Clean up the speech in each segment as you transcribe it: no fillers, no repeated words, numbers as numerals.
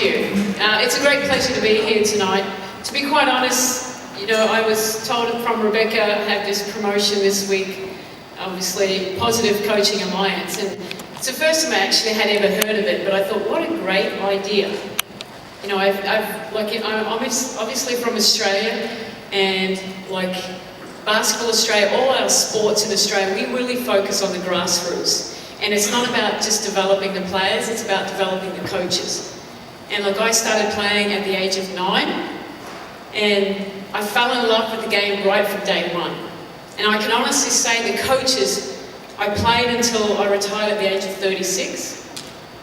Thank you. It's a great pleasure to be here tonight. To be quite honest, you know, I was told from Rebecca I had this promotion this week, obviously Positive Coaching Alliance, and it's the first time I actually had ever heard of it, but I thought, what a great idea. You know, I'm obviously from Australia, and like Basketball Australia, all our sports in Australia, we really focus on the grassroots. And it's not about just developing the players, it's about developing the coaches. And look, I started playing at the age of 9, and I fell in love with the game right from day one. And I can honestly say the coaches, I played until I retired at the age of 36.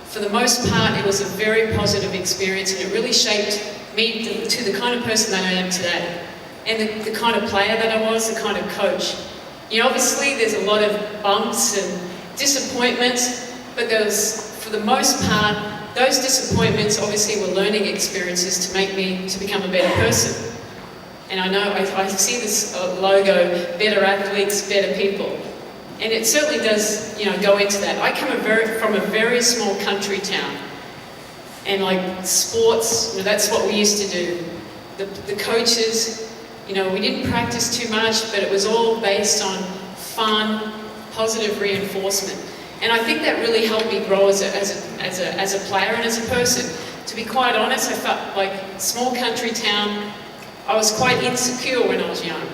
For the most part, it was a very positive experience, and it really shaped me to the kind of person that I am today. And the kind of player that I was, the kind of coach. You know, obviously there's a lot of bumps and disappointments, but for the most part, those disappointments obviously were learning experiences to make me to become a better person. And I know I see this logo, better athletes, better people. And it certainly does, you know, go into that. I come from a very small country town. And like sports, you know, that's what we used to do. The coaches, you know, we didn't practice too much, but it was all based on fun, positive reinforcement. And I think that really helped me grow as a player and as a person. To be quite honest, I felt like small country town, I was quite insecure when I was young.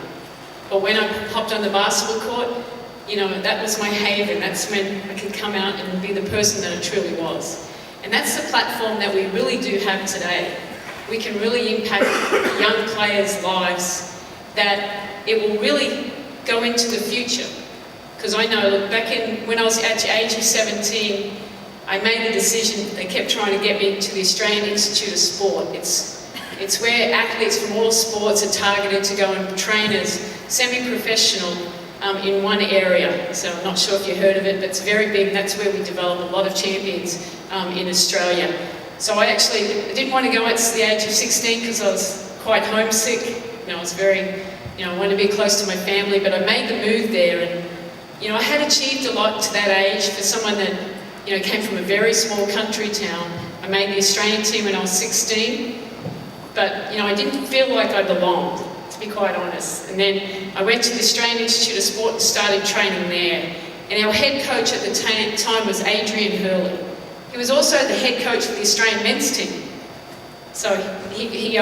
But when I hopped on the basketball court, you know, that was my haven. That's when I could come out and be the person that I truly was. And that's the platform that we really do have today. We can really impact young players' lives, that it will really go into the future. Because I know, look, when I was at the age of 17, I made a decision. They kept trying to get me to the Australian Institute of Sport. It's where athletes from all sports are targeted to go and train as semi-professional in one area. So I'm not sure if you heard of it, but it's very big. That's where we develop a lot of champions in Australia. So I didn't want to go at the age of 16 because I was quite homesick. You know, I was I wanted to be close to my family, but I made the move there, and you know, I had achieved a lot to that age for someone that, you know, came from a very small country town. I made the Australian team when I was 16, but, you know, I didn't feel like I belonged, to be quite honest. And then I went to the Australian Institute of Sport and started training there. And our head coach at the time was Adrian Hurley. He was also the head coach of the Australian men's team. So he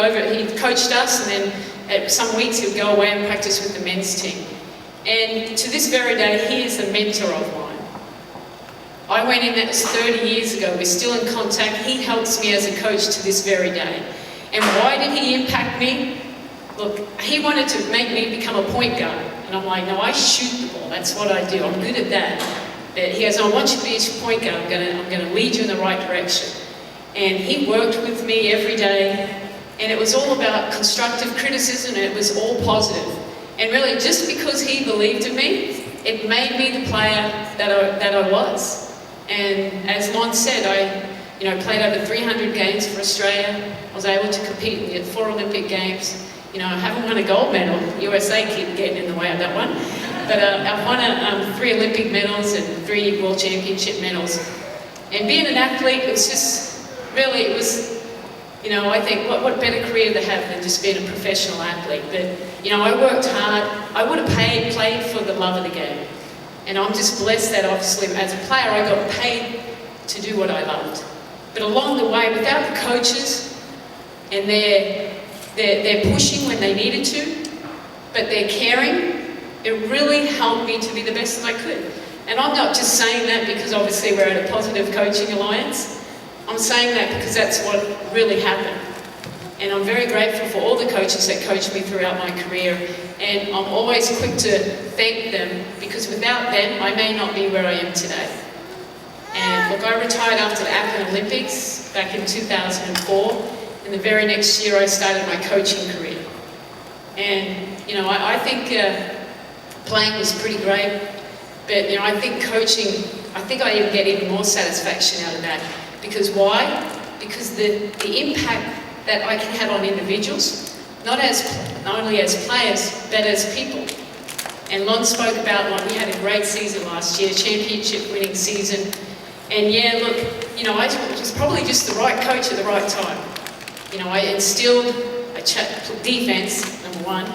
coached us, and then at some weeks he would go away and practice with the men's team. And to this very day, he is a mentor of mine. I went in, that was 30 years ago. We're still in contact. He helps me as a coach to this very day. And why did he impact me? Look, he wanted to make me become a point guard. And I'm like, no, I shoot the ball. That's what I do. I'm good at that. But he goes, I want you to be a point guard. I'm going to lead you in the right direction. And he worked with me every day. And it was all about constructive criticism, and it was all positive. And really, just because he believed in me, it made me the player that I was. And as Lon said, I played over 300 games for Australia. I was able to compete in the 4 Olympic Games. You know, I haven't won a gold medal. USA keep getting in the way of that one. But I've won 3 Olympic medals and 3 World Championship medals. And being an athlete, it was just, really, it was, you know, I think, what better career to have than just being a professional athlete? But, you know, I worked hard. I would have played for the love of the game. And I'm just blessed that, obviously, as a player, I got paid to do what I loved. But along the way, without the coaches, and they're pushing when they needed to, but they're caring, it really helped me to be the best that I could. And I'm not just saying that because, obviously, we're at a Positive Coaching Alliance. I'm saying that because that's what really happened. And I'm very grateful for all the coaches that coached me throughout my career. And I'm always quick to thank them, because without them, I may not be where I am today. And look, I retired after the Athens Olympics back in 2004. And the very next year, I started my coaching career. And, you know, I think playing was pretty great. But, you know, I think coaching, I think I even get even more satisfaction out of that. Because why? Because the impact that I can have on individuals, not only as players, but as people. And Lon spoke about, like, we had a great season last year, championship winning season. And yeah, look, you know, I was probably just the right coach at the right time. You know, I instilled defense, number one.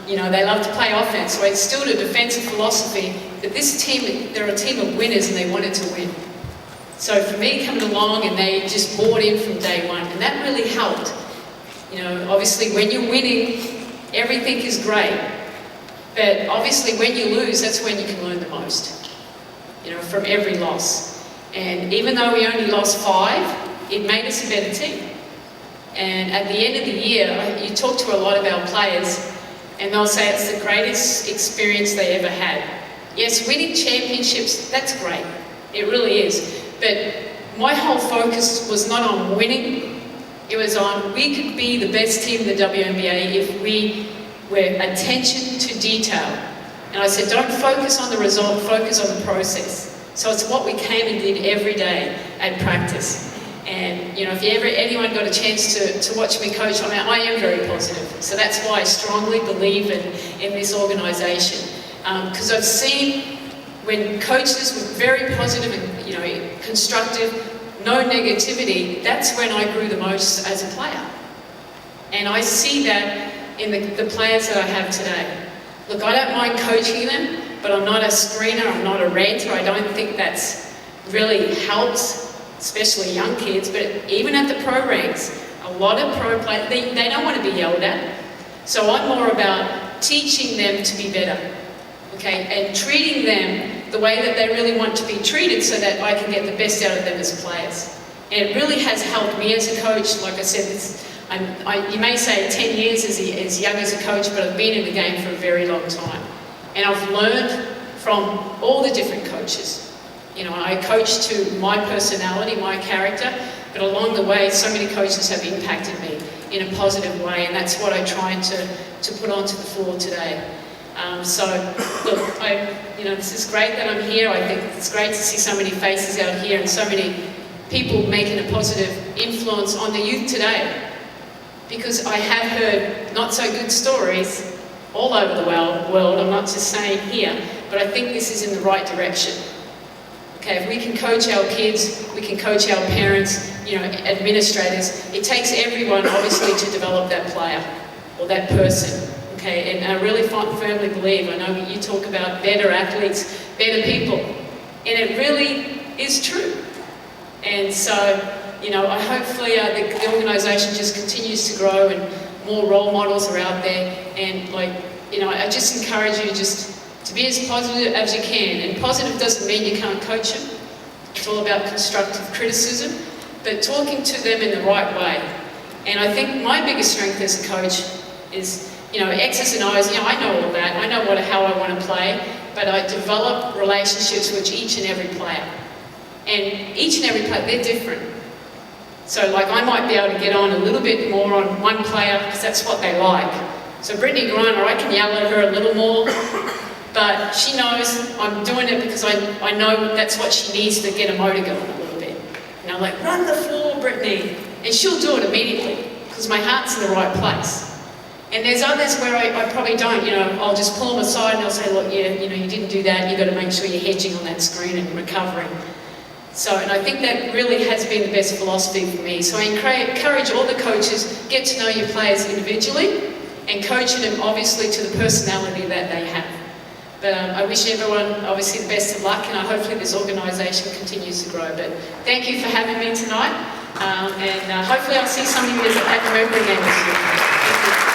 You know, they love to play offense, so I instilled a defensive philosophy that this team, they're a team of winners and they wanted to win. So for me coming along, and they just bought in from day one, and that really helped. You know, obviously when you're winning, everything is great. But obviously when you lose, that's when you can learn the most, you know, from every loss. And even though we only lost 5, it made us a better team. And at the end of the year, you talk to a lot of our players, and they'll say it's the greatest experience they ever had. Yes, winning championships, that's great. It really is. But my whole focus was not on winning. It was on, we could be the best team in the WNBA if we were attention to detail. And I said, don't focus on the result, focus on the process. So it's what we came and did every day at practice. And you know, if anyone got a chance to watch me coach, I am very positive. So that's why I strongly believe in this organisation. Because I've seen when coaches were very positive and, you know, constructive, no negativity, that's when I grew the most as a player. And I see that in the players that I have today. Look, I don't mind coaching them, but I'm not a screener, I'm not a ranter. I don't think that's really helps, especially young kids, but even at the pro ranks, a lot of pro players, they don't want to be yelled at. So I'm more about teaching them to be better, okay, and treating them the way that they really want to be treated so that I can get the best out of them as players. And it really has helped me as a coach. Like I said, you may say 10 years as young as a coach, but I've been in the game for a very long time. And I've learned from all the different coaches. You know, I coach to my personality, my character, but along the way, so many coaches have impacted me in a positive way, and that's what I try to put onto the floor today. So, look, you know, this is great that I'm here. I think it's great to see so many faces out here and so many people making a positive influence on the youth today. Because I have heard not so good stories all over the world, I'm not just saying here, but I think this is in the right direction. Okay, if we can coach our kids, we can coach our parents, you know, administrators. It takes everyone, obviously, to develop that player or that person. Okay, and I really firmly believe, I know you talk about better athletes, better people, and it really is true. And so, you know, hopefully the organisation just continues to grow and more role models are out there. And like, you know, I just encourage you just to be as positive as you can. And positive doesn't mean you can't coach them. It's all about constructive criticism, but talking to them in the right way. And I think my biggest strength as a coach is, you know, X's and O's. You know, I know all that. I know how I want to play, but I develop relationships with each and every player. And each and every player, they're different. So like I might be able to get on a little bit more on one player because that's what they like. So Brittany Griner, I can yell at her a little more, but she knows I'm doing it because I know that's what she needs to get a motor going a little bit. And I'm like, run the floor, Brittany. And she'll do it immediately because my heart's in the right place. And there's others where I probably don't, you know, I'll just pull them aside and I'll say, look, yeah, you know, you didn't do that, you've got to make sure you're hedging on that screen and recovering. So, and I think that really has been the best philosophy for me. So I encourage all the coaches, get to know your players individually and coaching them obviously to the personality that they have. But I wish everyone obviously the best of luck, and hopefully this organisation continues to grow. But thank you for having me tonight, and hopefully I'll see some of you at the Mercury game this year. Thank you.